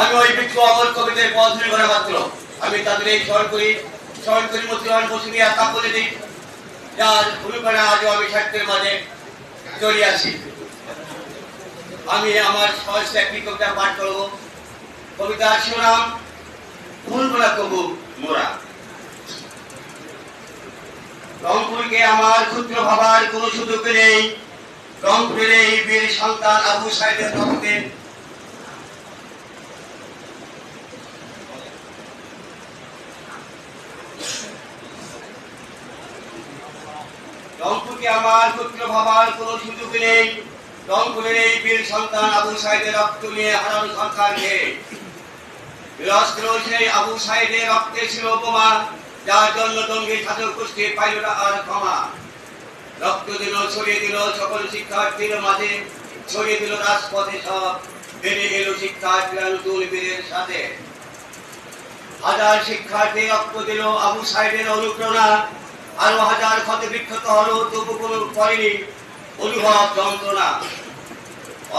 আমি ওই বিক্ষু অমর কবিদের পথ ধরে করা মাত্র আমি তাদের এই স্মরণ করি মতিলাল বসুনিয়া কাব্য দিই যার অনুপ্রেরণা আজও আমি সাহিত্যের মাঝে জড়িয়ে আছি। আমি আমার সহজ একটি কবিতা পাঠ করব। কবিতার শিরোনাম ভুলবো না তবু মোরা। রংপুরকে আমার ক্ষুদ্র ভাবার কোন সুযোগ নেই। রংপুরের এই বীর সন্তান আবু সাইদের রক্তে রংপুরকে আমার ক্ষুদ্র ভাবার কোন সুযোগ নেই। রংপুরের এই বীর সন্তান আবু সাইদের রক্ত নিয়ে হারানো সরকারকে বিরস্ত্র সেই আবু সাইদের রক্তে ছিল উপমা, যার জন্য দঙ্গি ছাত্র গোষ্ঠী পাইল না আর ক্ষমা। রক্ত দিল ছড়িয়ে দিল সকল শিক্ষার্থীর মাঝে, ছড়িয়ে দিল রাজপথে সব, বেড়ে এলো শিক্ষার্থীরা নতুন বীরের সাথে। হাজার শিক্ষার্থী রক্ত দিল আবু সাইদের অনুপ্রেরণা, আরো হাজার ক্ষতে বিক্ষত হলো তবু কোনো করেনি অনুভব যন্ত্রণা।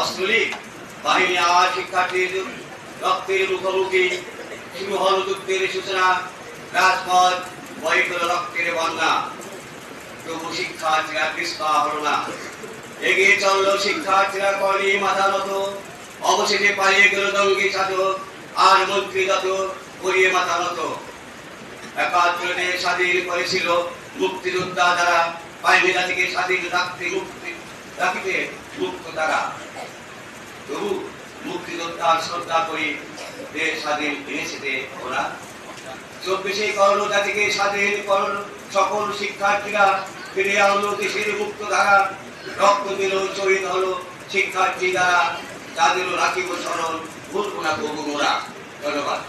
অস্ত্রলীগ বাহিনী আর শিক্ষার্থীর রক্তের মুখোমুখি, শুরু হল যুদ্ধের সূচনা। রাজপথ বয়ে গেল রক্তের বন্যা, তবু শিক্ষার্থীরা পিছপা হলো না। এগিয়ে চললো শিক্ষার্থীরা করেনি মাথা নত, অবশেষে পালিয়ে গেল দঙ্গি ছাত্র আর মন্ত্রী যত করিয়ে মাথা নত। ৭১ দেশ স্বাধীন করেছিল মুক্তিযোদ্ধা যারা, পাইনি জাতিকে স্বাধীন রাখিতে মুক্ত তারা। তবু মুক্তিযোদ্ধার শ্রদ্ধা করি, দেশ স্বাধীন এনেছে ওরা। ২৪শে করল জাতিকে স্বাধীন করল সকল শিক্ষার্থীরা, ফিরে আনলো দেশের মুক্ত ধারা। রক্ত দিল শহীদ হলো শিক্ষার্থী দ্বারা, যাদের রাখিব স্মরণ ভুলবো না তবু মোরা। ধন্যবাদ।